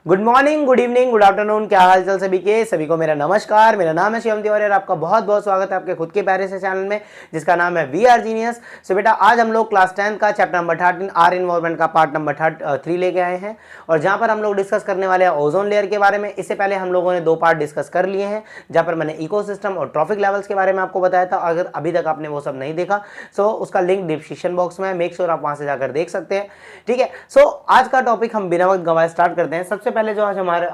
Good morning, good evening, good afternoon. क्या हाल चाल सभी को मेरा नमस्कार। मेरा नाम है शिवम तिवारी और आपका बहुत बहुत स्वागत है आपके खुद के प्यारे से चैनल में जिसका नाम है वी आर जीनियस। सो बेटा आज हम लोग क्लास 10 का चैप्टर नंबर 13 आर इन्वॉल्वमेंट का पार्ट नंबर 3 लेके आए हैं और जहां पर हम लोग डिस्कस करने वाले हैं ओजोन लेयर के बारे में। इससे पहले हम लोगों ने 2 पार्ट डिस्कस कर लिए हैं जहां पर मैंने इकोसिस्टम और ट्रॉफिक लेवल्स के बारे में आपको बताया था। अगर अभी तक आपने वो सब नहीं देखा सो उसका लिंक डिस्क्रिप्शन बॉक्स में है, मेक श्योर आप वहां से जाकर देख सकते हैं। ठीक है, सो आज का टॉपिक हम बिना वक्त गंवाए स्टार्ट करते हैं। सबसे पहले जो आज हमारे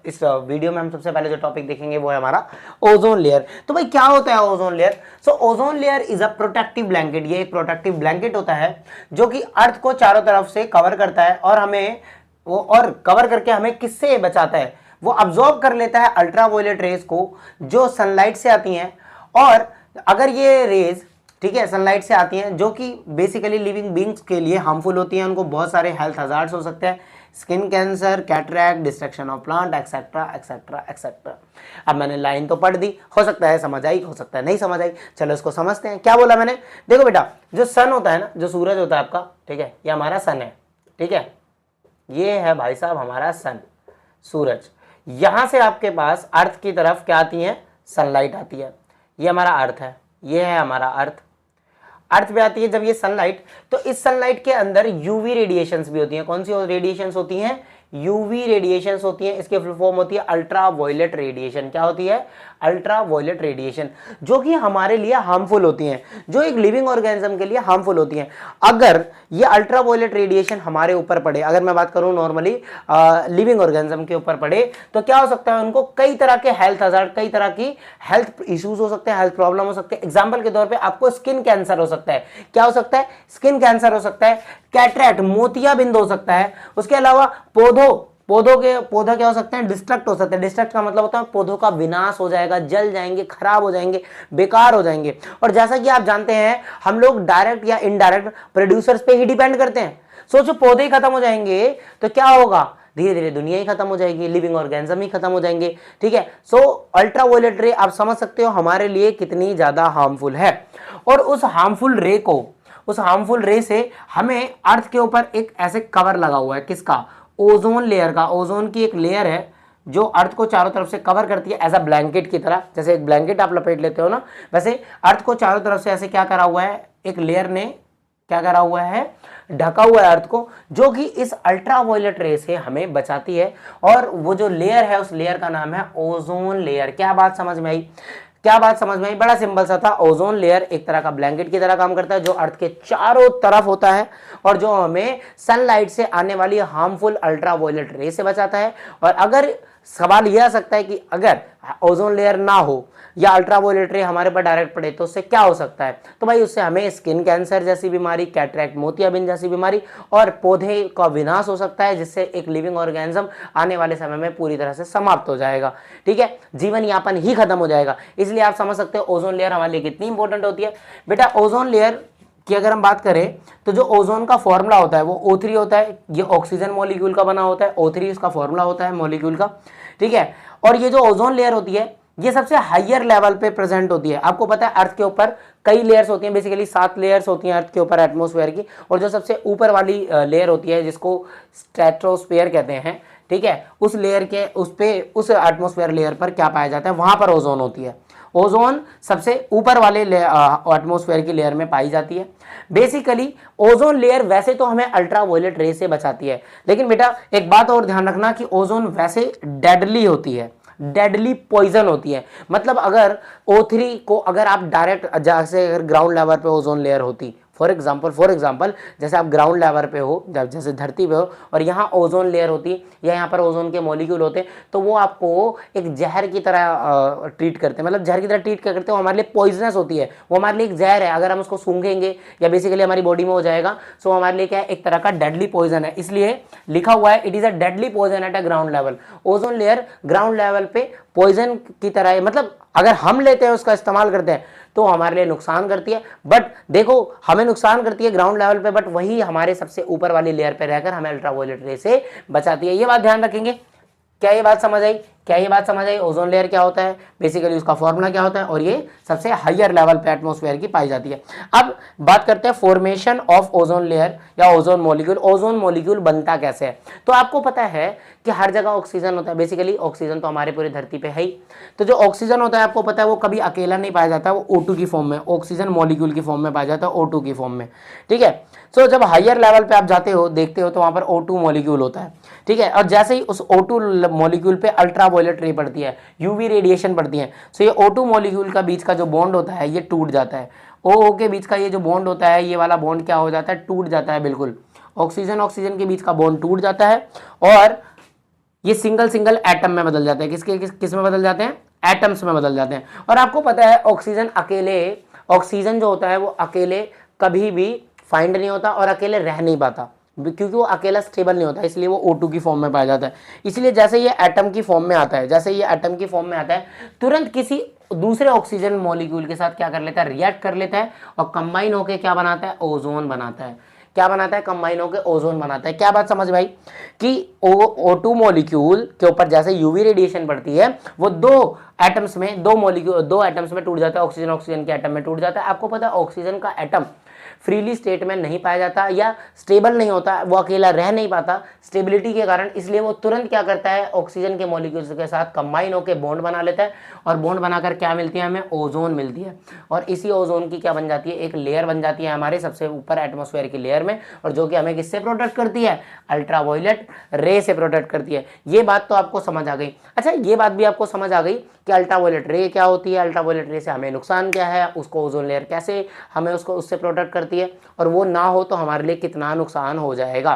इस वीडियो में हम सबसे पहले जो टॉपिक देखेंगे वो है हमारा ओजोन लेयर। तो भाई क्या होता है ozone layer? So ozone layer is a protective blanket. ये एक प्रोटेक्टिव ब्लैंकेट होता है जो कि अर्थ को चारों तरफ से कवर करता है और हमें वो और कवर करके हमें किससे बचाता है? वो अब्सॉर्ब कर लेता है अल्ट्रावायलेट रेज को जो सनलाइट से आती हैं। और अगर ये रेज ठीक है सनलाइट से आती हैं जो कि बेसिकली लिविंग बींग्स के लिए हार्मफुल होती हैं, उनको बहुत सारे हेल्थ हजार्ड्स हो सकते हैं, skin cancer, cataract, destruction of plant etcetera etcetera etcetera. अब मैंने लाइन तो पढ़ दी, हो सकता है समझ आई, हो सकता है नहीं समझ आई। चलो इसको समझते हैं। क्या बोला मैंने? देखो बेटा, जो सन होता है ना, जो सूरज होता है आपका, ठीक है, ये हमारा सन है। ठीक है, ये है भाई साहब हमारा सन, सूरज। यहां से आपके पास अर्थ की तरफ क्या आती है? सनलाइट आती है। ये हमारा अर्थ है, ये है हमारा अर्थ। अर्थ पे आती है जब ये सनलाइट, तो इस सनलाइट के अंदर यूवी रेडिएशंस भी होती हैं। कौन सी रेडिएशंस होती हैं? यूवी रेडिएशंस होती हैं। इसके फुल फॉर्म होती है अल्ट्रावायलेट रेडिएशन। क्या होती है? अल्ट्रावायलेट रेडिएशन, जो कि हमारे लिए हार्मफुल होती हैं, जो एक लिविंग ऑर्गेनिज्म के लिए हार्मफुल होती हैं। अगर ये अल्ट्रावायलेट रेडिएशन हमारे ऊपर पड़े, अगर मैं बात करूं नॉर्मली लिविंग ऑर्गेनिज्म के ऊपर पड़े, तो क्या हो सकता है? उनको कई तरह के हेल्थ हजार्ड, कई तरह की हेल्थ इश्यूज हो सकते हैं, हेल्थ प्रॉब्लम हो सकते हैं। एग्जाम्पल के तौर पर आपको स्किन कैंसर हो सकता है। क्या हो सकता है? स्किन कैंसर हो सकता है, कैटरैक्ट मोतियाबिंद हो सकता है। उसके अलावा पौधा क्या हो सकते हैं? डिस्ट्रक्ट हो सकते हैं। डिस्ट्रक्ट का मतलब होता है पौधों का विनाश हो जाएगा, जल जाएंगे, खराब हो जाएंगे, बेकार हो जाएंगे। और जैसा कि आप जानते हैं हम लोग डायरेक्ट या इनडायरेक्ट प्रोड्यूसर्स पे ही डिपेंड करते हैं। सोचो पौधे ही खत्म हो जाएंगे तो क्या होगा? धीरे धीरे दुनिया ही खत्म हो जाएगी, लिविंग ऑर्गेनिज्म ही खत्म हो जाएंगे। ठीक है, सो अल्ट्रावायलेट रे आप समझ सकते हो हमारे लिए कितनी ज्यादा हार्मफुल है। और उस हार्मफुल रे से हमें अर्थ के ऊपर एक ऐसे कवर लगा हुआ है। किसका? ओजोन लेयर का। ओजोन की एक लेयर है जो अर्थ को चारों तरफ से कवर करती है एज अ ब्लैंकेट की तरह। जैसे एक ब्लैंकेट आप लपेट लेते हो ना, वैसे अर्थ को चारों तरफ से ऐसे क्या करा हुआ है? एक लेयर ने क्या करा हुआ है? ढका हुआ है अर्थ को, जो कि इस अल्ट्रावायलेट रे से हमें बचाती है। और वो जो लेयर है उस लेयर का नाम है ओजोन लेयर। क्या बात समझ में आई? क्या बात समझ में आई? बड़ा सिंपल सा था। ओजोन लेयर एक तरह का ब्लैंकेट की तरह काम करता है जो अर्थ के चारों तरफ होता है और जो हमें सनलाइट से आने वाली हार्मफुल अल्ट्रावायलेट रे से बचाता है। और अगर सवाल यह आ सकता है कि अगर ओजोन लेयर ना हो या अल्ट्रावायलेट रे हमारे पर डायरेक्ट पड़े तो उससे क्या हो सकता है? तो भाई उससे हमें स्किन कैंसर जैसी बीमारी, कैटरैक्ट मोतियाबिंद जैसी बीमारी और पौधे का विनाश हो सकता है, जिससे एक लिविंग ऑर्गेनिज्म आने वाले समय में पूरी तरह से समाप्त हो जाएगा। ठीक है, जीवन यापन ही खत्म हो जाएगा। इसलिए आप समझ सकते हो ओजोन लेयर हमारे लिए कितनी इंपॉर्टेंट होती है। बेटा ओजोन लेयर कि अगर हम बात करें तो जो ओजोन का फॉर्मूला होता है वो O3 होता है। ये ऑक्सीजन मॉलिक्यूल का बना होता है, O3 इसका फॉर्मूला होता है मॉलिक्यूल का। ठीक है, और ये जो ओजोन लेयर होती है ये सबसे हाईयर लेवल पे प्रेजेंट होती है। आपको पता है अर्थ के ऊपर कई लेयर्स होती हैं, बेसिकली 7 लेयर्स होती हैं अर्थ के ऊपर एटमॉस्फेयर की। और जो सबसे ऊपर वाली लेयर होती है जिसको स्ट्रेटोस्फीयर कहते हैं, ठीक है, उस लेयर के उस एटमॉस्फेयर लेयर पर क्या पाया जाता है? वहां पर ओजोन होती है। ओजोन सबसे ऊपर वाले एटमॉस्फेयर की लेयर में पाई जाती है। बेसिकली ओजोन लेयर वैसे तो हमें अल्ट्रावायलेट रे से बचाती है, लेकिन बेटा एक बात और ध्यान रखना कि ओजोन वैसे डेडली होती है, डेडली पॉइजन होती है। मतलब अगर O3 को अगर आप डायरेक्ट जैसे अगर ग्राउंड लेवल पे ओजोन लेयर होती, फॉर एग्जाम्पल जैसे आप ग्राउंड लेवल पे हो, जैसे धरती पे हो और यहाँ ओजोन लेयर होती है या यहाँ पर ओजोन के मॉलिक्यूल होते हैं, तो वो आपको एक जहर की तरह ट्रीट करते हैं। मतलब जहर की तरह ट्रीट करते हैं, वो हमारे लिए पॉइजनस होती है, वो हमारे लिए एक जहर है। अगर हम उसको सूंघेंगे या बेसिकली हमारी बॉडी में हो जाएगा सो हमारे लिए क्या है? एक तरह का डेडली पॉइजन है। इसलिए लिखा हुआ है it is a deadly poison at a ground level. Ozone layer ground level पे पॉइजन की तरह है, मतलब अगर हम लेते हैं उसका इस्तेमाल करते हैं तो हमारे लिए नुकसान करती है। बट देखो हमें नुकसान करती है ग्राउंड लेवल पे, बट वही हमारे सबसे ऊपर वाली लेयर पे रहकर हमें अल्ट्रावायलेट रे से बचाती है। ये बात ध्यान रखेंगे। क्या ये बात समझ आई? क्या ये बात समझ आई? ओजोन लेयर क्या होता है, बेसिकली उसका फॉर्मूला क्या होता है, और ये सबसे हायर लेवल पे एटमॉस्फेयर की पाई जाती है। अब बात करते हैं फॉर्मेशन ऑफ ओजोन लेयर या ओजोन मॉलिक्यूल। ओजोन मॉलिक्यूल बनता कैसे है? तो आपको पता है कि हर जगह ऑक्सीजन होता है, बेसिकली ऑक्सीजन तो हमारे पूरी धरती पे है ही। तो जो ऑक्सीजन होता है आपको पता है वो कभी अकेला नहीं पाया जाता, वो O2 की फॉर्म में, ऑक्सीजन मॉलिक्यूल की फॉर्म में पाया जाता है, O2 की फॉर्म में, ठीक है। सो जब हायर लेवल पे आप जाते हो, देखते हो, तो वहां पर O2 मॉलिक्यूल होता है, ठीक है। और जैसे ही उस O2 मॉलिक्यूल पे अल्ट्रावायलेट रे पड़ती है, यूवी रेडिएशन पड़ती है, सो ये O2 मॉलिक्यूल का बीच का जो बॉन्ड होता है ये टूट जाता है। O के बीच का ये जो बॉन्ड होता है, ये वाला बॉन्ड क्या हो जाता है? टूट जाता है, बिल्कुल। ऑक्सीजन ऑक्सीजन के बीच का बॉन्ड टूट जाता है और ये सिंगल सिंगल एटम में बदल जाते हैं। किस में बदल जाते हैं? एटम्स में बदल जाते हैं। और आपको पता है ऑक्सीजन जो होता है वो अकेले कभी भी फाइंड नहीं होता और अकेले रह नहीं पाता, क्योंकि वो अकेला स्टेबल नहीं होता, इसलिए वो O2 की फॉर्म में पाया जाता है। इसलिए जैसे ये एटम की फॉर्म में आता है, तुरंत किसी दूसरे ऑक्सीजन मॉलिक्यूल के साथ क्या कर लेता है? रिएक्ट कर लेता है और कंबाइन होकर क्या बनाता है? ओजोन बनाता है। क्या बनाता है? कंबाइन होकर ओजोन बनाता है। क्या बात समझ भाई? कि O2 मॉलिक्यूल के ऊपर जैसे यूवी रेडिएशन पड़ती है, वो दो एटम्स में टूट जाता है, ऑक्सीजन के एटम में टूट जाता है। आपको पता है ऑक्सीजन का एटम फ्रीली स्टेट में नहीं पाया जाता या स्टेबल नहीं होता, वो अकेला रह नहीं पाता स्टेबिलिटी के कारण, इसलिए वो तुरंत क्या करता है? ऑक्सीजन के मॉलिक्यूल्स के साथ कंबाइन होकर बॉन्ड बना लेता है और बॉन्ड बनाकर क्या मिलती है हमें? ओजोन मिलती है। और इसी ओजोन की क्या बन जाती है? एक लेयर बन जाती है हमारे सबसे ऊपर एटमॉस्फेयर की लेयर में, और जो कि हमें किससे प्रोटेक्ट करती है? अल्ट्रावायलेट रे से प्रोटेक्ट करती है। ये बात तो आपको समझ आ गई। अच्छा, ये बात भी आपको समझ आ गई कि अल्ट्रावायलेट रे क्या होती है, अल्ट्रावायलेट रे से हमें नुकसान क्या है, उसको ओजोन लेयर कैसे हमें उससे प्रोटेक्ट करती है, और वो ना हो तो हमारे लिए कितना नुकसान हो जाएगा,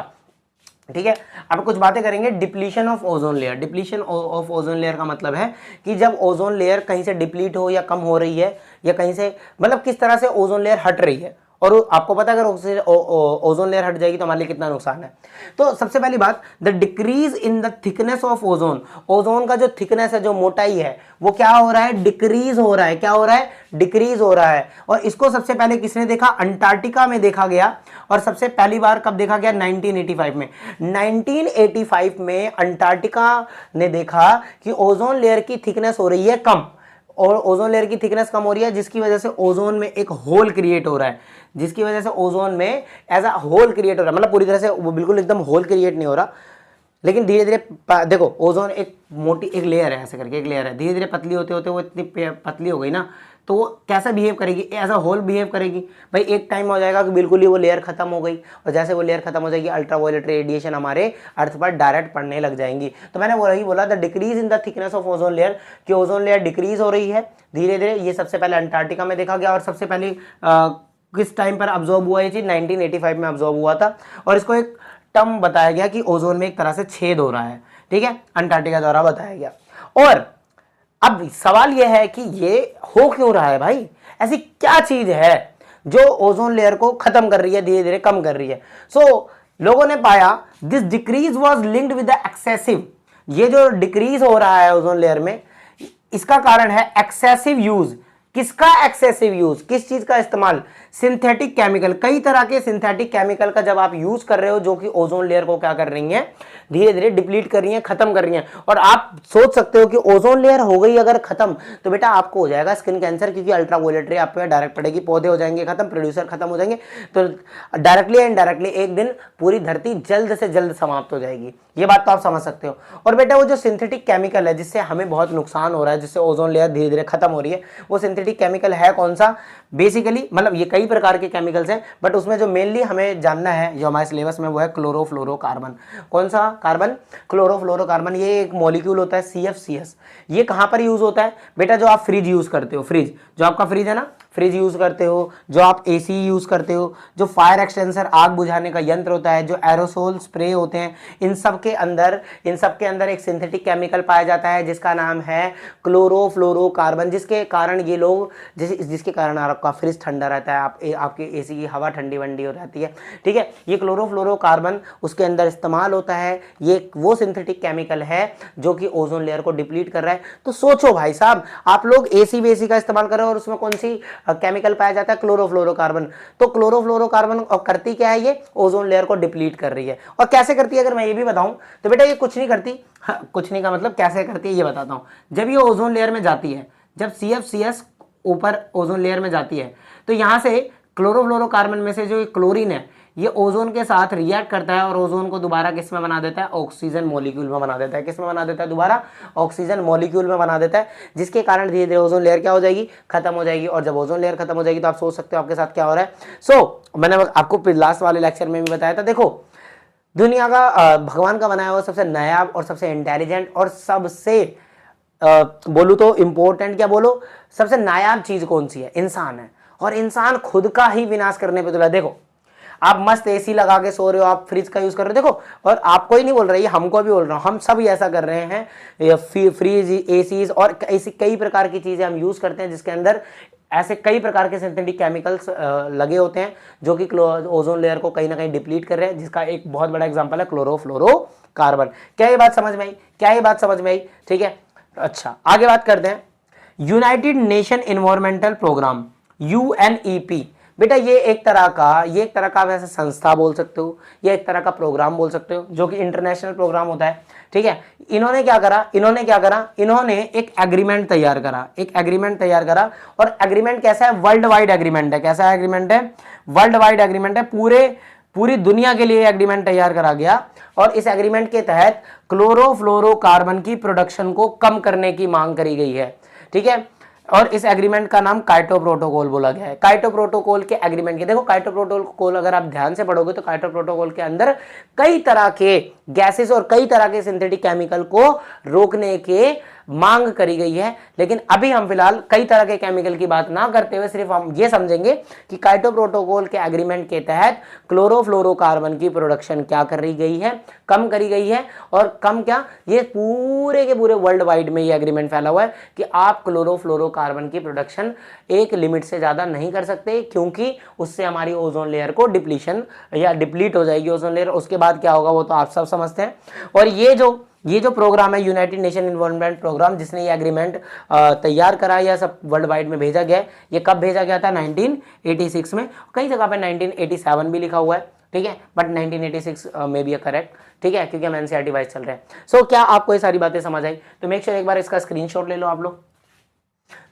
ठीक है। अब कुछ बातें करेंगे depletion of ozone layer. Depletion of ozone layer का मतलब है कि जब ओजोन लेयर कहीं से डिप्लीट हो या कम हो रही है, या कहीं से मतलब किस तरह से ओजोन लेयर हट रही है, और आपको पता है अगर ओजोन लेयर हट जाएगी तो हमारे लिए कितना नुकसान है। तो सबसे पहली बात, the decrease in the thickness of ozone. Ozone का जो थिकनेस है, जो मोटाई है, वो क्या हो रहा है? डिक्रीज हो रहा है। क्या हो रहा है? डिक्रीज हो रहा है। और इसको सबसे पहले किसने देखा? अंटार्कटिका में देखा गया। और सबसे पहली बार कब देखा गया? 1985 में। 1985 में अंटार्कटिका ने देखा कि ओजोन लेयर की थिकनेस हो रही है कम, और ओजोन लेयर की थिकनेस कम हो रही है, जिसकी वजह से ओजोन में एक होल क्रिएट हो रहा है, जिसकी वजह से ओजोन में एज अ होल क्रिएट हो रहा है। मतलब पूरी तरह से वो बिल्कुल एकदम होल क्रिएट नहीं हो रहा, लेकिन धीरे धीरे देखो ओजोन एक मोटी एक लेयर है, ऐसे करके एक लेयर है, धीरे धीरे पतली होते होते वो इतनी पतली हो गई ना, तो वो कैसा बिहेव करेगी? एज अ होल बिहेव करेगी भाई। एक टाइम हो जाएगा कि बिल्कुल ही वो लेयर खत्म हो गई, और जैसे वो लेयर खत्म हो जाएगी अल्ट्रावायलेट रेडिएशन हमारे अर्थ पर डायरेक्ट पड़ने लग जाएंगी। तो मैंने वही बोला the decrease in the thickness of ozone layer, कि ओजोन लेयर डिक्रीज हो रही है धीरे धीरे। ये सबसे पहले अंटार्कटिका में देखा गया, और सबसे पहले किस टाइम पर ऑब्जर्व हुआ? ये चीज 1985 में ऑब्जर्व हुआ था, और इसको एक टर्म बताया गया कि ओजोन में एक तरह से छेद हो रहा है, ठीक है, अंटार्कटिका द्वारा बताया गया। और अब सवाल यह है कि ये हो क्यों रहा है भाई? ऐसी क्या चीज है जो ओजोन लेयर को खत्म कर रही है, धीरे धीरे कम कर रही है? सो लोगों ने पाया this decrease was linked with the excessive, ये जो डिक्रीज हो रहा है ओजोन लेयर में, इसका कारण है एक्सेसिव यूज। किसका एक्सेसिव यूज? किस चीज का इस्तेमाल? Synthetic chemical. कई तरह के सिंथेटिक केमिकल का जब आप यूज कर रहे हो, जो कि ओजोन लेयर को क्या कर रही हैं? धीरे धीरे डिप्लीट कर रही हैं, खत्म कर रही हैं। और आप सोच सकते हो कि ओजोन लेयर हो गई अगर खत्म, तो बेटा आपको हो जाएगा स्किन कैंसर, क्योंकि अल्ट्रावायलेट रे आप पे डायरेक्ट पड़ेगी, पौधे हो जाएंगे खत्म, प्रोड्यूसर खत्म हो जाएंगे, तो डायरेक्टली या इनडायरेक्टली एक दिन पूरी धरती जल्द से जल्द समाप्त हो जाएगी। ये बात तो आप समझ सकते हो। और बेटा वो जो सिंथेटिक केमिकल है जिससे हमें बहुत नुकसान हो रहा है, जिससे ओजोन लेयर धीरे धीरे खत्म हो रही है, वो सिंथेटिक केमिकल है कौन सा? बेसिकली मतलब ये कई प्रकार के केमिकल्स हैं, बट उसमें जो मेनली हमें जानना है जो हमारे सिलेबस में, वो है क्लोरोफ्लोरोकार्बन। कौन सा कार्बन? क्लोरोफ्लोरोकार्बन। ये एक मॉलिक्यूल होता है CFCS। ये कहाँ पर यूज होता है बेटा? जो आप फ्रिज यूज करते हो, फ्रिज जो आपका फ्रिज है ना, फ्रिज यूज करते हो, जो आप AC यूज करते हो, जो फायर एक्सटेंसर आग बुझाने का यंत्र होता है, जो एरोसोल स्प्रे होते हैं, इन सब के अंदर एक सिंथेटिक केमिकल पाया जाता है जिसका नाम है क्लोरोफ्लोरोकार्बन, जिसके कारण ये लोग जिसके कारण आपका फ्रिज ठंडा रहता है, आपके AC की हवा ठंडी वंडी हो जाती है, ठीक है। ये क्लोरोफ्लोरोकार्बन उसके अंदर इस्तेमाल होता है। ये वो सिंथेटिक केमिकल है जो कि ओजोन लेयर को डिप्लीट कर रहा है। तो सोचो भाई साहब, आप लोग AC वेसी का इस्तेमाल कर रहे हो और उसमें कौन सी केमिकल पाया जाता है क्लोरोफ्लोरोकार्बन। तो क्लोरोफ्लोरोकार्बन करती क्या है, ये ओजोन लेयर को डिप्लीट कर रही है। और कैसे करती है अगर मैं ये भी बताऊं तो बेटा ये कुछ नहीं करती, कुछ नहीं का मतलब कैसे करती है ये बताता हूं। जब ये ओजोन लेयर में जाती है, जब CFCS ऊपर ओजोन लेयर में जाती है तो यहां से क्लोरोफ्लोरोकार्बन में से जो क्लोरीन है ये ओजोन के साथ रिएक्ट करता है और ओजोन को दोबारा किस में बना देता है, ऑक्सीजन मॉलिक्यूल में बना देता है। किस में बना देता है, दोबारा ऑक्सीजन मॉलिक्यूल में बना देता है, जिसके कारण धीरे धीरे ओजोन लेयर क्या हो जाएगी, खत्म हो जाएगी। और जब ओजोन लेयर खत्म हो जाएगी तो आप सोच सकते हो आपके साथ क्या हो रहा है। मैंने आपको लास्ट वाले लेक्चर में भी बताया था, देखो दुनिया का भगवान का बनाया हुआ सबसे नायाब और सबसे इंटेलिजेंट और सबसे बोलूं तो इंपॉर्टेंट, क्या बोलो, सबसे नायाब चीज कौन सी है, इंसान है। और इंसान खुद का ही विनाश करने पे तुला। देखो आप मस्त AC लगा के सो रहे हो, आप फ्रिज का यूज कर रहे हो, देखो, और आपको ही नहीं बोल रही, हमको भी बोल रहा हूँ, हम सब ऐसा कर रहे हैं। फ्रिज, ACs और ऐसी कई प्रकार की चीजें हम यूज करते हैं जिसके अंदर ऐसे कई प्रकार के सिंथेटिक केमिकल्स लगे होते हैं जो कि ओजोन लेयर को कहीं ना कहीं डिप्लीट कर रहे हैं, जिसका एक बहुत बड़ा एग्जांपल है क्लोरोफ्लोरोकार्बन। क्या ये बात समझ में आई, क्या ये बात समझ में आई, ठीक है। अच्छा आगे बात करते हैं। United Nation Environmental Programme UNEP, बेटा ये एक तरह का वैसे संस्था बोल सकते हो, ये एक तरह का प्रोग्राम बोल सकते हो जो कि इंटरनेशनल प्रोग्राम होता है, ठीक है। इन्होंने क्या करा, इन्होंने एक एग्रीमेंट तैयार करा, और एग्रीमेंट कैसा है, वर्ल्ड वाइड एग्रीमेंट है। कैसा एग्रीमेंट है, वर्ल्ड वाइड एग्रीमेंट है, पूरी दुनिया के लिए एग्रीमेंट तैयार करा गया। और इस एग्रीमेंट के तहत क्लोरोफ्लोरोकार्बन की प्रोडक्शन को कम करने की मांग करी गई है, ठीक है। और इस एग्रीमेंट का नाम काइटो प्रोटोकॉल बोला गया है। काइटो प्रोटोकॉल के एग्रीमेंट के, देखो काइटो प्रोटोकॉल अगर आप ध्यान से पढ़ोगे तो काइटो प्रोटोकॉल के अंदर कई तरह के गैसेस और कई तरह के सिंथेटिक केमिकल को रोकने के मांग करी गई है। लेकिन अभी हम फिलहाल कई तरह के केमिकल की बात ना करते हुए सिर्फ हम ये समझेंगे कि काइटो प्रोटोकॉल के एग्रीमेंट के तहत क्लोरोफ्लोरोकार्बन की प्रोडक्शन क्या कर रही गई है, कम करी गई है। और कम क्या, ये पूरे के पूरे वर्ल्ड वाइड में ये एग्रीमेंट फैला हुआ है कि आप क्लोरोफ्लोरोकार्बन की प्रोडक्शन एक लिमिट से ज्यादा नहीं कर सकते, क्योंकि उससे हमारी ओजोन लेयर को डिप्लीशन या डिप्लीट हो जाएगी ओजोन लेयर। उसके बाद क्या होगा वो तो आप सब समझते हैं। और ये जो प्रोग्राम है यूनाइटेड नेशन एनवायरनमेंट प्रोग्राम, जिसने ये एग्रीमेंट तैयार करा या सब वर्ल्ड वाइड में भेजा गया है, ये कब भेजा गया था, 1986 में। कई जगह पे 1987 भी लिखा हुआ है, ठीक है, बट 1986 में भी करेक्ट, ठीक है, क्योंकि हम NCERT वाइज चल रहे हैं। सो क्या आपको ये सारी बातें समझ आई? तो मेक श्योर एक बार इसका स्क्रीनशॉट ले लो आप लोग।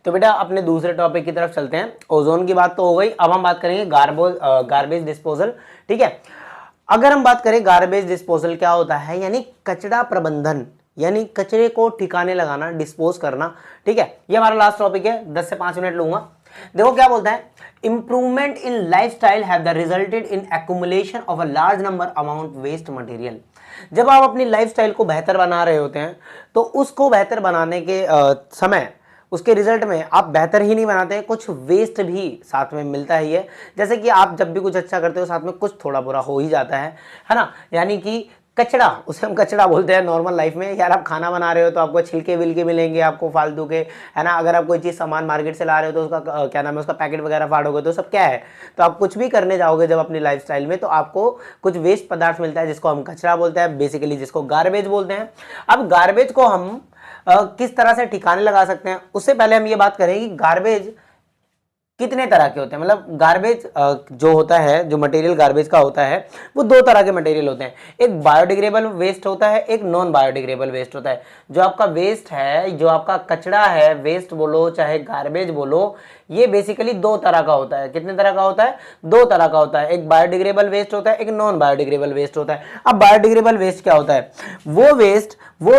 तो बेटा अपने दूसरे टॉपिक की तरफ चलते हैं। ओजोन की बात तो हो गई, अब हम बात करेंगे गार्बेज डिस्पोजल, ठीक है। अगर हम बात करें गार्बेज डिस्पोजल क्या होता है, यानी कचरा प्रबंधन, यानी कचरे को ठिकाने लगाना, डिस्पोज करना, ठीक है। ये हमारा लास्ट टॉपिक है, 10 से 5 मिनट लूंगा। देखो क्या बोलता है, improvement in lifestyle have the resulted in accumulation of a large number amount waste material. जब आप अपनी लाइफस्टाइल को बेहतर बना रहे होते हैं तो उसको बेहतर बनाने के समय उसके रिजल्ट में आप बेहतर ही नहीं बनाते हैं, कुछ वेस्ट भी साथ में मिलता ही है। जैसे कि आप जब भी कुछ अच्छा करते हो साथ में कुछ थोड़ा बुरा हो ही जाता है ना। यानी कि कचरा, उसे हम कचरा बोलते हैं नॉर्मल लाइफ में। यार आप खाना बना रहे हो तो आपको छिलके विलके मिलेंगे आपको फालतू के, है ना। अगर आप कोई चीज़ सामान मार्केट से ला रहे हो तो उसका क्या नाम है, उसका पैकेट वगैरह फाड़ोगे तो सब क्या है। तो आप कुछ भी करने जाओगे जब अपनी लाइफस्टाइल में तो आपको कुछ वेस्ट पदार्थ मिलता है जिसको हम कचरा बोलते हैं, बेसिकली जिसको गार्बेज बोलते हैं। अब गार्बेज को हम किस तरह से ठिकाने लगा सकते हैं, उससे पहले हम ये बात करें कि गार्बेज कितने तरह के होते हैं। मतलब गार्बेज जो होता है, जो मटेरियल गार्बेज का होता है वो 2 तरह के मटेरियल होते हैं। एक बायोडिग्रेडेबल वेस्ट होता है, एक नॉन बायोडिग्रेडेबल वेस्ट होता है। जो आपका वेस्ट है, जो आपका कचरा है, वेस्ट बोलो चाहे गार्बेज बोलो, ये बेसिकली 2 तरह का होता है। कितने तरह का होता है, 2 तरह का होता है। एक बायोडिग्रेडेबल वेस्ट होता है, एक नॉन बायोडिग्रेडेबल वेस्ट होता है। अब बायोडिग्रेडेबल वेस्ट क्या होता है, वो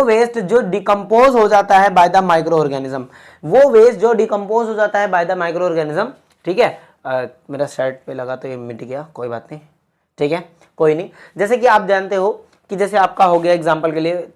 वेस्ट जो डिकम्पोज हो जाता है बाय द माइक्रो ऑर्गेनिज्म, वो वेस्ट जो डिकम्पोज हो जाता है बाय द माइक्रो ऑर्गेनिज्म, ठीक है। मेरा शर्ट पे लगा तो ये मिट गया, कोई बात नहीं, ठीक है, कोई नहीं। जैसे कि आप जानते हो कि जैसे आपका हो गया एग्जांपल के लिए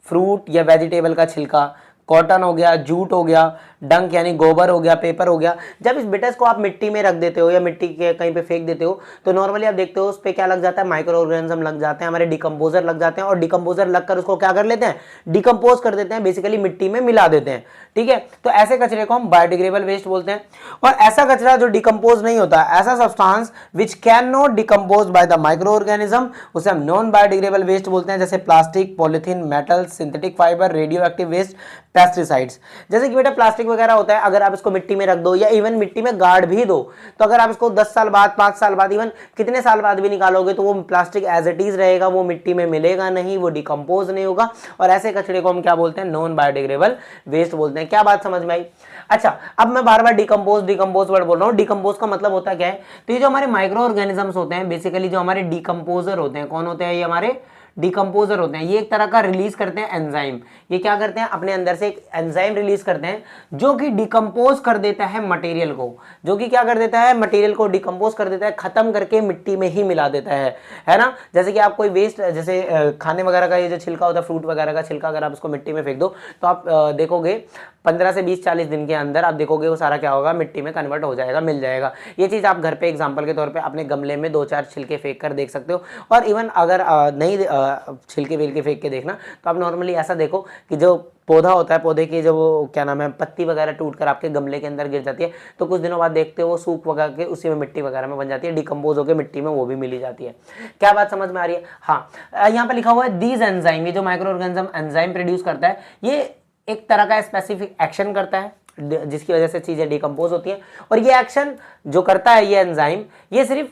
फ्रूट या वेजिटेबल का छिलका, कॉटन हो गया, जूट हो गया, डंक यानी गोबर हो गया, पेपर हो गया। जब इस बिटस को आप मिट्टी में रख देते हो या मिट्टी के कहीं पे फेंक देते हो तो नॉर्मली आप देखते हो उस पे क्या लग जाता है, माइक्रो ऑर्गेनिज्म लग जाते हैं, हमारे डिकम्पोजर लग जाते हैं। और डिकम्पोजर लगकर उसको क्या कर लेते हैं, डिकम्पोज कर देते हैं, बेसिकली मिट्टी में मिला देते हैं, ठीक है। तो ऐसे कचरे को हम बायोडिग्रेडेबल वेस्ट बोलते हैं। और ऐसा कचरा जो डिकम्पोज नहीं होता, ऐसा substance which can not decompose by the micro organism, उसे हम नॉन बायोडिग्रेडेबल वेस्ट बोलते हैं। जैसे plastic, polythene, metal, synthetic fibre, radio active waste, pesticides. जैसे कि बेटा प्लास्टिक वगैरह होता है, अगर आप इसको मिट्टी में रख दो या इवन मिट्टी में गाड़ भी दो, तो अगर आप इसको 10 साल बाद, 5 साल बाद, इवन कितने साल बाद भी निकालोगे तो वो प्लास्टिक एज इट इज रहेगा, वो मिट्टी में मिलेगा नहीं, वो डिकम्पोज नहीं होगा। और ऐसे कचरे को हम क्या बोलते हैं? नॉन बायोडिग्रेडेबल वेस्ट बोलते हैं। क्या बात समझ में आई? अच्छा, अब मैं बार बार डिकम्पोज वर्ड बोल रहा हूँ। डिकम्पोज का मतलब होता क्या है? तो ये जो हमारे माइक्रो ऑर्गेनिजम्स होते हैं, बेसिकली जो हमारे डिकम्पोजर होते हैं, कौन होते हैं? ये हमारे डिकम्पोजर होते हैं। ये एक तरह का रिलीज करते हैं एंजाइम। ये क्या करते हैं? अपने अंदर से एक एंजाइम रिलीज करते हैं जो कि डिकम्पोज कर देता है मटेरियल को, जो कि क्या कर देता है? मटेरियल को डिकम्पोज कर देता है, खत्म करके मिट्टी में ही मिला देता है ना। जैसे कि आप कोई वेस्ट, जैसे खाने वगैरह का ये जो छिलका होता है, फ्रूट वगैरह का छिलका, अगर आप उसको मिट्टी में फेंक दो तो आप देखोगे 15 से 20-40 दिन के अंदर आप देखोगे वो सारा क्या होगा? मिट्टी में कन्वर्ट हो जाएगा, मिल जाएगा। ये चीज़ आप घर पे एग्जांपल के तौर पे अपने गमले में 2-4 छिलके फेंक कर देख सकते हो। और इवन अगर नहीं छिलके विलके फेंक के देखना, तो आप नॉर्मली ऐसा देखो कि जो पौधा होता है, पौधे की जो वो क्या नाम है, पत्ती वगैरह टूट कर आपके गमले के अंदर गिर जाती है, तो कुछ दिनों बाद देखते हो वो सूख वगैरह के उसी में मिट्टी वगैरह में बन जाती है, डिकम्पोज होकर मिट्टी में वो भी मिली जाती है। क्या बात समझ में आ रही है? हाँ, यहाँ पर लिखा हुआ है दीज एंजाइम, ये जो माइक्रो ऑर्गेनिज्म एंजाइम प्रोड्यूस करता है, ये एक तरह का स्पेसिफिक एक्शन करता है जिसकी वजह से चीजें डिकम्पोज होती हैं। और ये एक्शन जो करता है ये एंजाइम, ये सिर्फ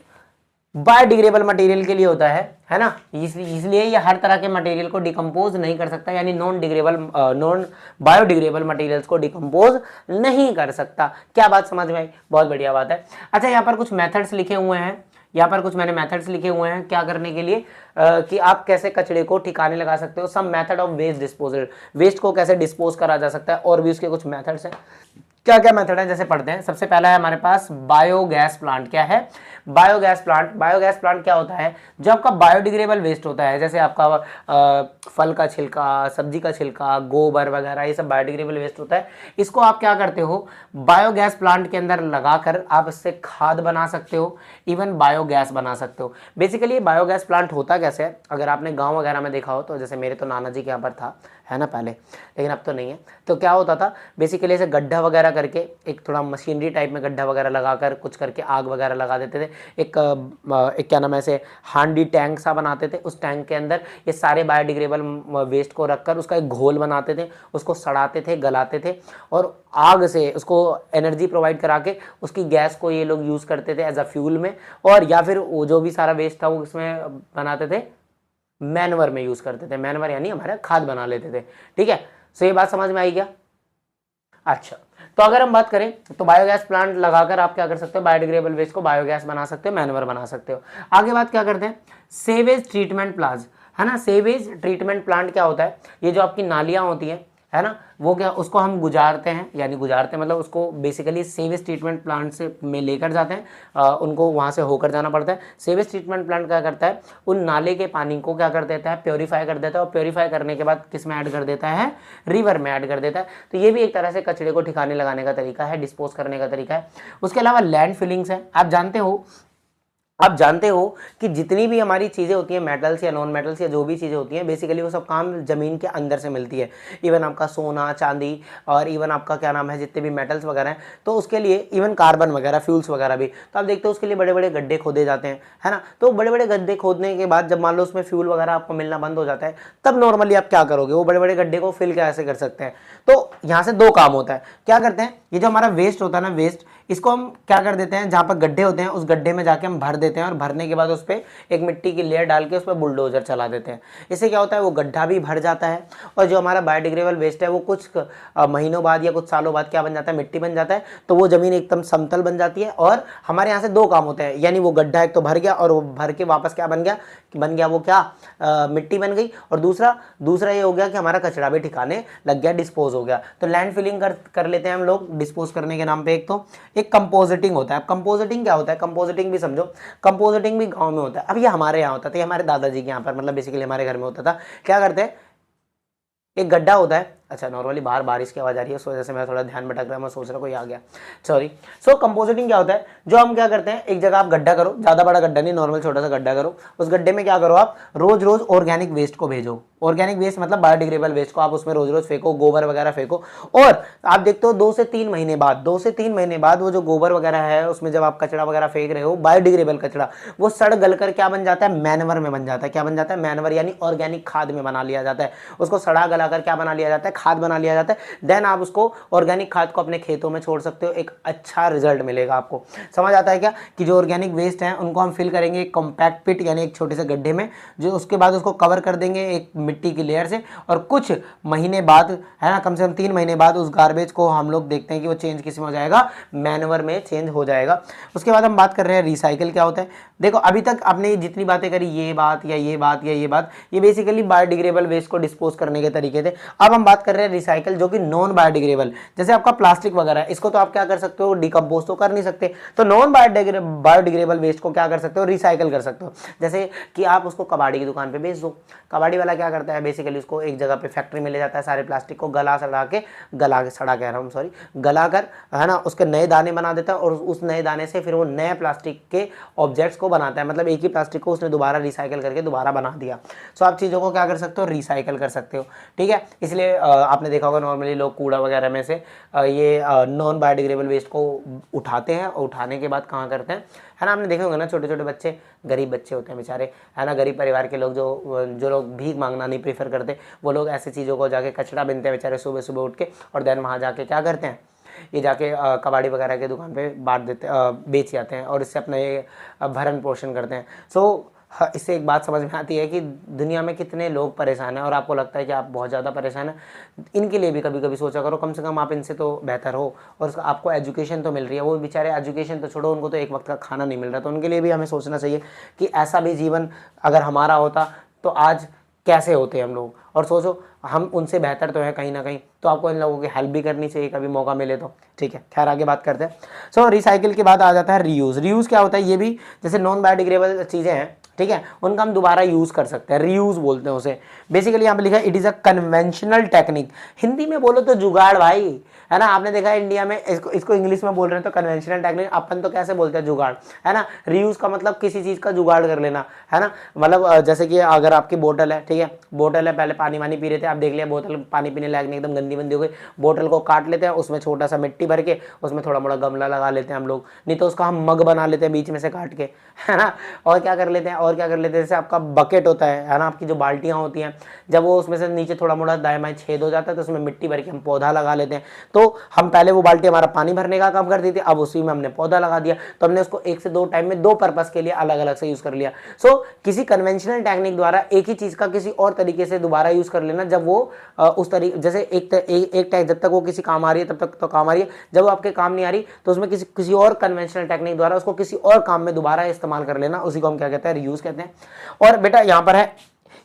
बायोडिग्रेडेबल मटेरियल के लिए होता है ना। इसलिए ये हर तरह के मटेरियल को डिकम्पोज नहीं कर सकता, यानी नॉन बायोडिग्रेडेबल मटेरियल्स को डिकम्पोज नहीं कर सकता। क्या बात समझ में आई? बहुत बढ़िया बात है। अच्छा, यहाँ पर कुछ मेथड्स लिखे हुए हैं, यहाँ पर कुछ मैंने मेथड्स लिखे हुए हैं क्या करने के लिए, कि आप कैसे कचरे को ठिकाने लगा सकते हो। Some method of waste disposal, waste को कैसे डिस्पोज करा जा सकता है, और भी उसके कुछ मेथड्स हैं। क्या क्या मेथड है जैसे पढ़ते हैं। सबसे पहला है हमारे पास बायोगैस प्लांट। क्या है? Biogas plant. बायोगैस प्लांट क्या होता है? जो आपका बायोडिग्रेडेबल वेस्ट होता है, जैसे आपका फल का छिलका, सब्जी का छिलका, गोबर वगैरह, ये सब बायोडिग्रेडेबल वेस्ट होता है। इसको आप क्या करते हो? बायोगैस प्लांट के अंदर लगाकर आप इससे खाद बना सकते हो, इवन बायोगैस बना सकते हो। बेसिकली बायोगैस प्लांट होता कैसे है? अगर आपने गाँव वगैरह में देखा हो तो, जैसे मेरे तो नाना जी के यहाँ पर था, है ना पहले, लेकिन अब तो नहीं है। तो क्या होता था? बेसिकली ऐसे गड्ढा वगैरह करके, एक थोड़ा मशीनरी टाइप में गड्ढा वगैरह लगाकर कुछ करके आग वगैरह लगा देते थे। एक क्या नाम है, ऐसे हांडी टैंक सा बनाते थे, उस टैंक के अंदर ये सारे बायोडिग्रेडेबल वेस्ट को रखकर उसका एक घोल बनाते थे, उसको सड़ाते थे, गलाते थे, और आग से उसको एनर्जी प्रोवाइड करा के उसकी गैस को ये लोग यूज़ करते थे एज अ फ्यूल में, और या फिर वो जो भी सारा वेस्ट था वो इसमें बनाते थे, मैनवर में यूज करते थे। मैनवर यानी हमारा खाद बना लेते थे। ठीक है, सो ये बात समझ में आई क्या? अच्छा, तो अगर हम बात करें तो बायोगैस प्लांट लगाकर आप क्या कर सकते हो? बायोडिग्रेडेबल वेस्ट को बायोगैस बना सकते हो, मैनवर बना सकते हो। आगे बात क्या करते हैं? सेवेज ट्रीटमेंट प्लांट, है ना। सेवेज ट्रीटमेंट प्लांट क्या होता है? ये जो आपकी नालियां होती हैं, है ना, वो क्या, उसको हम गुजारते हैं, यानी गुजारते हैं मतलब उसको बेसिकली सीवेज ट्रीटमेंट प्लांट से में लेकर जाते हैं, उनको वहाँ से होकर जाना पड़ता है। सीवेज ट्रीटमेंट प्लांट क्या करता है? उन नाले के पानी को क्या कर देता है? प्योरीफाई कर देता है, और प्योरीफाई करने के बाद किस में ऐड कर देता है? रिवर में ऐड कर देता है। तो ये भी एक तरह से कचरे को ठिकाने लगाने का तरीका है, डिस्पोज करने का तरीका है। उसके अलावा लैंड फिलिंग्स है। आप जानते हो कि जितनी भी हमारी चीज़ें होती हैं, मेटल्स या नॉन मेटल्स या जो भी चीज़ें होती हैं, बेसिकली वो सब काम ज़मीन के अंदर से मिलती है। इवन आपका सोना, चांदी, और इवन आपका क्या नाम है, जितने भी मेटल्स वगैरह हैं, तो उसके लिए इवन कार्बन वगैरह, फ्यूल्स वगैरह भी, तो आप देखते हो उसके लिए बड़े बड़े गड्ढे खोदे जाते हैं, है ना। तो बड़े बड़े गड्ढे खोदने के बाद जब मान लो उसमें फ्यूल वगैरह आपको मिलना बंद हो जाता है, तब नॉर्मली आप क्या करोगे? वो बड़े बड़े गड्ढे को फिल कैसे कर सकते हैं? तो यहाँ से दो काम होता है। क्या करते हैं? ये जो हमारा वेस्ट होता है ना, वेस्ट, इसको हम क्या कर देते हैं? जहाँ पर गड्ढे होते हैं उस गड्ढे में जाके हम भर देते हैं, और भरने के बाद उस पर एक मिट्टी की लेयर डाल के उस पर बुलडोजर चला देते हैं। इससे क्या होता है? वो गड्ढा भी भर जाता है, और जो हमारा बायोडिग्रेडेबल वेस्ट है वो कुछ महीनों बाद या कुछ सालों बाद क्या बन जाता है? मिट्टी बन जाता है। तो वो जमीन एकदम समतल बन जाती है, और हमारे यहाँ से दो काम होते हैं, यानी वो गड्ढा एक तो भर गया, और वो भर के वापस क्या बन गया वो क्या मिट्टी बन गई, और दूसरा ये हो गया कि हमारा कचरा भी ठिकाने लग गया, डिस्पोज हो गया। तो लैंड फिलिंग कर लेते हैं हम लोग डिस्पोज करने के नाम पे। एक कंपोजिटिंग होता है। कंपोजिटिंग क्या होता है? कंपोजिटिंग भी समझो। कंपोजिटिंग भी गांव में होता है। अब ये हमारे यहाँ होता था, ये हमारे दादाजी के यहाँ पर, मतलब बेसिकली हमारे घर में होता था। क्या करते हैं? एक गड्ढा होता है। अच्छा, नॉर्मली बाहर बारिश की आवाज़ आ रही है, उस वजह से मैं थोड़ा ध्यान भटक रहा है, मैं सोच रहा कोई आ गया, सॉरी। सो कंपोजिटिंग क्या होता है? जो हम क्या करते हैं, एक जगह आप गड्ढा करो, ज़्यादा बड़ा गड्ढा नहीं, नॉर्मल छोटा सा गड्ढा करो। उस गड्ढे में क्या करो? आप रोज रोज ऑर्गेनिक वेस्ट को भेजो। ऑर्गेनिक वेस्ट मतलब बायोडिग्रेडेबल वेस्ट को आप उसमें रोज रोज फेंको, गोबर वगैरह फेंको, और आप देखते हो 2 से 3 महीने बाद वो जो गोबर वगैरह है उसमें जब आप कचरा वगैरह फेंक रहे हो, बायोडिग्रेडेबल कचरा, वो सड़ गल कर क्या बन जाता है? मैनवर में बन जाता है। क्या बन जाता है? मैनवर, यानी ऑर्गेनिक खाद में बना लिया जाता है। उसको सड़ा गला कर क्या बना लिया जाता है? खाद बना लिया जाता है, देन आप उसको ऑर्गेनिक खाद को अपने खेतों में छोड़ सकते हो, एक अच्छा रिजल्ट मिलेगा आपको। समझ आता है क्या कि जो ऑर्गेनिक वेस्ट है उनको हम फिल करेंगे एक कॉम्पैक्ट पिट यानी एक छोटे से गड्ढे में, जो उसके बाद उसको कवर कर देंगे एक मिट्टी की लेयर से, और कुछ महीने बाद है ना, कम से कम 3 महीने बाद उस गार्बेज को हम लोग देखते हैं कि वो चेंज किस में हो जाएगा, मैनवर में चेंज हो जाएगा। उसके बाद हम बात कर रहे हैं रिसाइकिल क्या होता है। देखो अभी तक आपने जितनी बातें करी, ये बात या ये बात या ये बात, ये बेसिकली बायोडिग्रेडेबल वेस्ट को डिस्पोज करने के तरीके थे। अब हम बात कर रहे हैं रिसाइकिल, जो कि नॉन बायोडिग्रेडेबल, जैसे आपका प्लास्टिक वगैरह है, इसको तो आप क्या कर सकते हो, डिकम्पोज तो कर नहीं सकते, तो नॉन बायोडिग्रेडेबल वेस्ट को क्या कर सकते हो, रिसाइकिल कर सकते हो। जैसे कि आप उसको कबाड़ी की दुकान पे बेच दो, कबाड़ी वाला क्या करता है, बेसिकली उसको एक जगह पे फैक्ट्री में ले जाता है, सारे प्लास्टिक को गला कर है ना, उसके नए दाने बना देता है, और उस नए दाने से फिर वो नए प्लास्टिक के ऑब्जेक्ट्स को बनाता है, मतलब एक ही प्लास्टिक को उसने दोबारा रिसाइकिल करके दोबारा बना दिया। सो आप चीज़ों को क्या कर सकते हो, रिसाइकिल कर सकते हो, ठीक है। इसलिए आपने देखा होगा नॉर्मली लोग कूड़ा वगैरह में से ये नॉन बायोडिग्रेडेबल वेस्ट को उठाते हैं, और उठाने के बाद कहाँ करते हैं, है ना। आपने देखे होंगे ना, छोटे छोटे बच्चे, गरीब बच्चे होते हैं बेचारे, है ना, गरीब परिवार के लोग, जो लोग भीख मांगना नहीं प्रेफर करते, वो लोग ऐसी चीज़ों को जाके कचरा बिनते हैं बेचारे सुबह सुबह उठ के, और देन वहाँ जाके क्या करते हैं, ये जाके कबाड़ी वगैरह के दुकान पे बांट देते, बेच जाते हैं, और इससे अपना ये भरण पोषण करते हैं। सो इससे एक बात समझ में आती है कि दुनिया में कितने लोग परेशान हैं, और आपको लगता है कि आप बहुत ज़्यादा परेशान हैं, इनके लिए भी कभी कभी सोचा करो, कम से कम आप इनसे तो बेहतर हो, और आपको एजुकेशन तो मिल रही है। वो बेचारे एजुकेशन तो छोड़ो, उनको तो एक वक्त का खाना नहीं मिल रहा, तो उनके लिए भी हमें सोचना चाहिए कि ऐसा भी जीवन अगर हमारा होता तो आज कैसे होते हम लोग। और सोचो हम उनसे बेहतर तो है कहीं ना कहीं, तो आपको इन लोगों की हेल्प भी करनी चाहिए कभी मौका मिले तो, ठीक है। खैर आगे बात करते हैं। सो रिसाइकिल के बाद आ जाता है रीयूज़। रीयूज़ क्या होता है, ये भी जैसे नॉन बायोडिग्रेडेबल चीज़ें हैं, ठीक है, उनका हम दोबारा यूज़ कर सकते हैं, रीयूज़ बोलते हैं उसे। बेसिकली यहाँ पे लिखा है it is a conventional technique, Hindi में बोलो तो जुगाड़ भाई, है ना। आपने देखा है इंडिया में इसको इंग्लिश में बोल रहे हैं तो कन्वेंशनल टेक्निक, अपन तो कैसे बोलते हैं, जुगाड़, है ना। रीयूज़ का मतलब किसी चीज़ का जुगाड़ कर लेना, है ना। मतलब जैसे कि अगर आपकी बोतल है, ठीक है, बोतल है, पहले पानी वानी पी रहे थे, आप देख लिया बोतल पानी पीने लायक नहीं, एकदम गंदी बंदी हो गई, बोतल को काट लेते हैं, उसमें छोटा सा मिट्टी भर के उसमें थोड़ा मोड़ा गमला लगा लेते हैं हम लोग, नहीं तो उसका हम मग बना लेते हैं बीच में से काट के, है ना। और क्या कर लेते हैं, जैसे आपका बकेट होता है ना, आपकी जो बाल्टियाँ होती हैं, जब वो उसमें से नीचे थोड़ा मोड़ा दाएं बाएं छेद हो जाता है तो उसमें मिट्टी भर के हम पौधा लगा लेते हैं। तो हम पहले वो बाल्टी हमारा पानी भरने का काम करती थी, अब उसी में हमने पौधा लगा दिया, तो हमने उसको 1 से 2 टाइम में 2 पर्पस के लिए अलग अलग से यूज कर लिया। सो किसी कन्वेंशनल टेक्निक द्वारा एक ही चीज का किसी और तरीके से दोबारा यूज कर लेना, जब वो उस तरीके, जैसे एक टाइम जब तक वो किसी काम आ रही है तब तक तो काम आ रही है, जब वो आपके काम नहीं आ रही तो उसमें किसी और कन्वेंशनल टेक्निक द्वारा उसको किसी और काम में दोबारा इस्तेमाल कर लेना, उसी को हम क्या कहते हैं, रीयूज कहते हैं। और बेटा यहाँ पर है,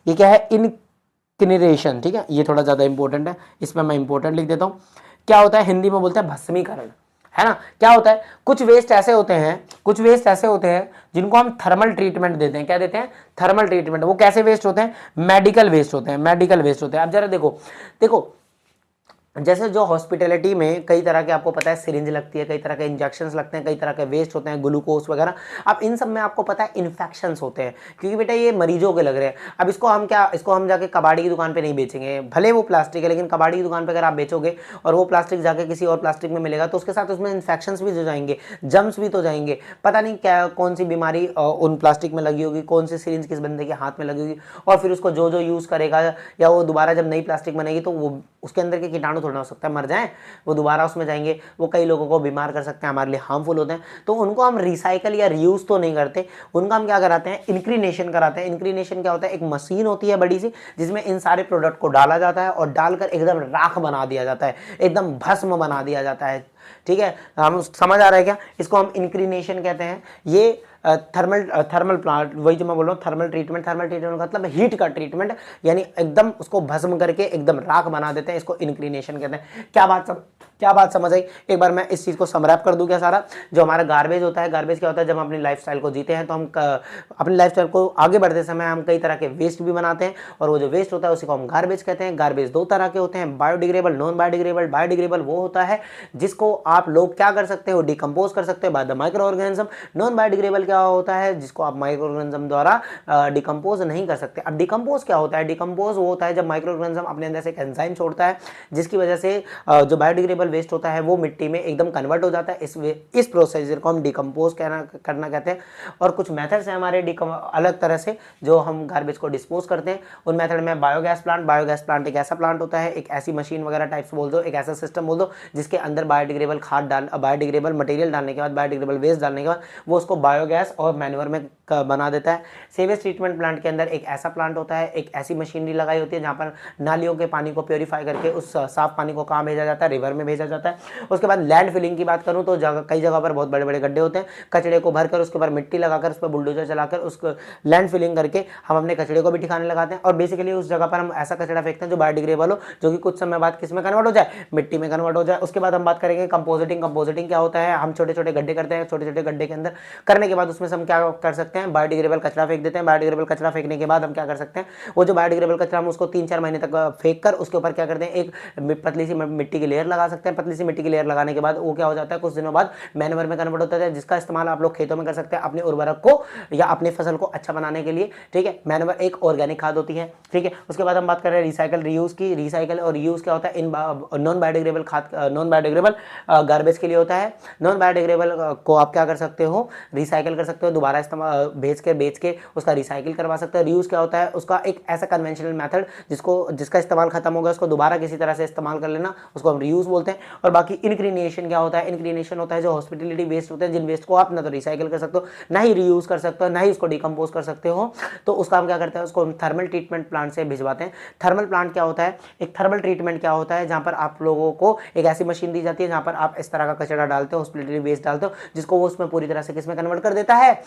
ये क्या है, इनकिनरेशन, ठीक है, ये थोड़ा ज्यादा इंपॉर्टेंट है, इसमें मैं इंपॉर्टेंट लिख देता हूँ। क्या होता है, हिंदी में बोलते हैं भस्मीकरण, है ना। क्या होता है, कुछ वेस्ट ऐसे होते हैं जिनको हम थर्मल ट्रीटमेंट देते हैं। क्या देते हैं, थर्मल ट्रीटमेंट। वो कैसे वेस्ट होते हैं, मेडिकल वेस्ट होते हैं, अब जरा देखो जैसे जो हॉस्पिटैलिटी में कई तरह के, आपको पता है, सिरिंज लगती है, कई तरह के इंजेक्शंस लगते हैं, कई तरह के वेस्ट होते हैं, ग्लूकोज वगैरह। अब इन सब में आपको पता है इन्फेक्शंस होते हैं, क्योंकि बेटा ये मरीजों के लग रहे हैं। अब इसको हम जाके कबाड़ी की दुकान पे नहीं बेचेंगे, भले वो प्लास्टिक है, लेकिन कबाड़ी की दुकान पे अगर आप बेचोगे और वो प्लास्टिक जाके किसी और प्लास्टिक में मिलेगा तो उसके साथ उसमें इन्फेक्शंस भी हो जाएंगे, जम्स भी तो जाएंगे, पता नहीं क्या कौन सी बीमारी उन प्लास्टिक में लगी होगी, कौन सी सिरिंज किस बंदे के हाथ में लगी होगी, और फिर उसको जो यूज़ करेगा, या वो दोबारा जब नई प्लास्टिक बनेगी तो वो उसके अंदर के कीटाणु थोड़ा हो सकता है मर जाए, वो दोबारा उसमें जाएंगे, वो कई लोगों को बीमार कर सकते हैं, हमारे लिए हार्मफुल होते हैं। तो उनको हम रिसाइकल या रीयूज तो नहीं करते, उनका हम क्या कराते हैं, इंक्रीनेशन कराते हैं। इंक्रीनेशन क्या होता है, एक मशीन होती है बड़ी सी, जिसमें इन सारे प्रोडक्ट को डाला जाता है और डालकर एकदम राख बना दिया जाता है, एकदम भस्म बना दिया जाता है, ठीक है। हम समझ आ रहा है क्या, इसको हम इंक्रीनेशन कहते हैं। ये थर्मल प्लांट, वही जो मैं बोल रहा हूँ, थर्मल ट्रीटमेंट का मतलब हीट का ट्रीटमेंट, यानी एकदम उसको भस्म करके एकदम राख बना देते हैं, इसको इंक्रीनेशन कहते हैं। क्या बात समझ आई। एक बार मैं इस चीज़ को समरैप कर दूं क्या सारा, जो हमारा गार्बेज होता है, गार्बेज क्या होता है, जब हम अपनी लाइफस्टाइल को जीते हैं तो हम अपनी लाइफस्टाइल को आगे बढ़ते समय हम कई तरह के वेस्ट भी बनाते हैं, और वो जो वेस्ट होता है उसी को हम गार्बेज कहते हैं। गार्बेज 2 तरह के होते हैं, बायोडिग्रेडेबल, नॉन बायोडिग्रेडेबल। बायोडिग्रेडेबल वो होता है जिसको आप लोग क्या कर सकते हो, डिकम्पोज कर सकते हो bye the micro organism. Non biodegradable क्या होता है, जिसको आप माइक्रो ऑर्गेनिज्म द्वारा डिकम्पोज नहीं कर सकते। अब डिकम्पोज क्या होता है, डिकम्पोज वो होता है जब माइक्रो ऑर्गेनिज्म अपने अंदर से एक एंजाइम छोड़ता है, जिसकी वजह से जो बायोडिग्रेडेबल वेस्ट होता है वो मिट्टी में एकदम कन्वर्ट हो जाता है। इस प्रोसीजर को हम डिकम्पोज करना कहते हैं। और कुछ मेथड्स हैं हमारे अलग तरह से जो हम गार्बेज को डिस्पोज करते हैं। उन मेथड में बायोगैस प्लांट एक ऐसा प्लांट होता है, एक ऐसी मशीन वगैरह टाइप्स बोल दो, एक ऐसा सिस्टम बोल दो जिसके अंदर बायोडिग्रेडेबल मटेरियल डालने के बाद, बायोडिग्रेडेबल वेस्ट डालने के बाद वो उसको बायोगैस और मैन्योर में बना देता है। सीवेज ट्रीटमेंट प्लांट के अंदर एक ऐसा प्लांट होता है, एक ऐसी मशीनरी लगाई होती है जहाँ पर नालियों के पानी को प्योरीफाई करके उस साफ पानी को कहाँ भेजा जाता है, रिवर में भेजा जाता है। उसके बाद लैंड फिलिंग की बात करूँ तो कई जगह पर बहुत बड़े बड़े गड्ढे होते हैं, कचड़े को भरकर उसके ऊपर मिट्टी लगाकर उस पर बुलडोजर चलाकर उसको लैंड फिलिंग करके हम अपने कचड़े को भी ठिकाने लगाते हैं। और बेसिकली उस जगह पर हम ऐसा कचड़ा फेंकते हैं जो बायोडिग्रेडेबल हो, जो कि कुछ समय बाद किस में कन्वर्ट हो जाए, मिट्टी में कन्वर्ट हो जाए। उसके बाद हम बात करेंगे कंपोजिटिंग क्या होता है। हम छोटे छोटे गड्ढे करते हैं, छोटे छोटे गड्ढे के अंदर करने के बाद उसमें से हम क्या कर सकते हैं, बायोडिग्रेडेबल कचरा फेंक देते हैं। बायोडिग्रेडेबल कचरा फेंकने के बाद हम क्या कर सकते हैं, वो जो बायोडिग्रेडेबल कचरा हम उसको 3-4 महीने तक फेंक कर उसके ऊपर क्या करते हैं, एक पतली सी मिट्टी की लेयर लगा सकते हैं। पतली सी मिट्टी की लेयर लगाने के बाद वो क्या हो जाता है, कुछ दिनों बाद मैन्योर में कन्वर्ट होता है, जिसका इस्तेमाल आप लोग खेतों में कर सकते हैं अपने उर्वरक को या अपनी फसल को अच्छा बनाने के लिए। ठीक है, मैन्योर एक ऑर्गेनिक खाद होती है। ठीक है, उसके बाद हम बात कर रहे हैं रिसाइकल रीयूज की। रिसाइकल और रीयूज क्या होता है, इन नॉन बायोडिग्रेडेबल गार्बेज के लिए होता है। नॉन बायोडिग्रेडेबल को आप क्या कर सकते हो, रिसाइकल कर सकते हो, दोबारा इस्तेमाल बेच के उसका रिसाइकिल करवा सकते हो। रीयूज क्या होता है, उसका एक ऐसा कन्वेंशनल मेथड जिसका इस्तेमाल खत्म हो गया उसको दोबारा किसी तरह से इस्तेमाल कर लेना, उसको हम रीयूज बोलते हैं। और बाकी इनक्रीनेशन क्या होता है, इनक्रीनेशन होता है जो हॉस्पिटलिटी वेस्ट होते हैं, जिन वेस्ट को आप ना तो रिसाइकिल कर सकते हो, ना ही रीयूज कर सकते हो, ना ही उसको डिकम्पोज कर सकते हो। तो उसका हम क्या करते हैं, उसको हम थर्मल ट्रीटमेंट प्लांट से भिजवाते हैं। थर्मल प्लांट क्या होता है, एक थर्मल ट्रीटमेंट क्या होता है, जहां पर आप लोगों को एक ऐसी मशीन दी जाती है जहां पर आप इस तरह का कचरा डालते हो, हॉस्पिटलिटी वेस्ट डालते हो, जिसको वो उसमें पूरी तरह से किसमें कन्वर्ट कर देता है,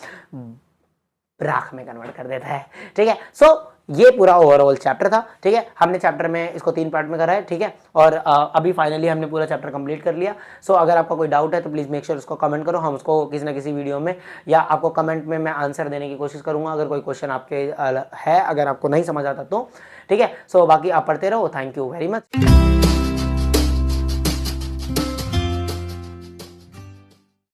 राख में कन्वर्ट कर देता है। ठीक है, सो ये पूरा ओवरऑल चैप्टर था। ठीक है, हमने चैप्टर में इसको 3 पार्ट में करा है। ठीक है, और अभी फाइनली हमने पूरा चैप्टर कंप्लीट कर लिया। सो अगर आपका कोई डाउट है तो प्लीज़ मेक श्योर उसको कमेंट करो, हम उसको किसी ना किसी वीडियो में या आपको कमेंट में मैं आंसर देने की कोशिश करूंगा अगर कोई क्वेश्चन आपके है, अगर आपको नहीं समझ आता तो। ठीक है, सो बाकी आप पढ़ते रहो। Thank you very much.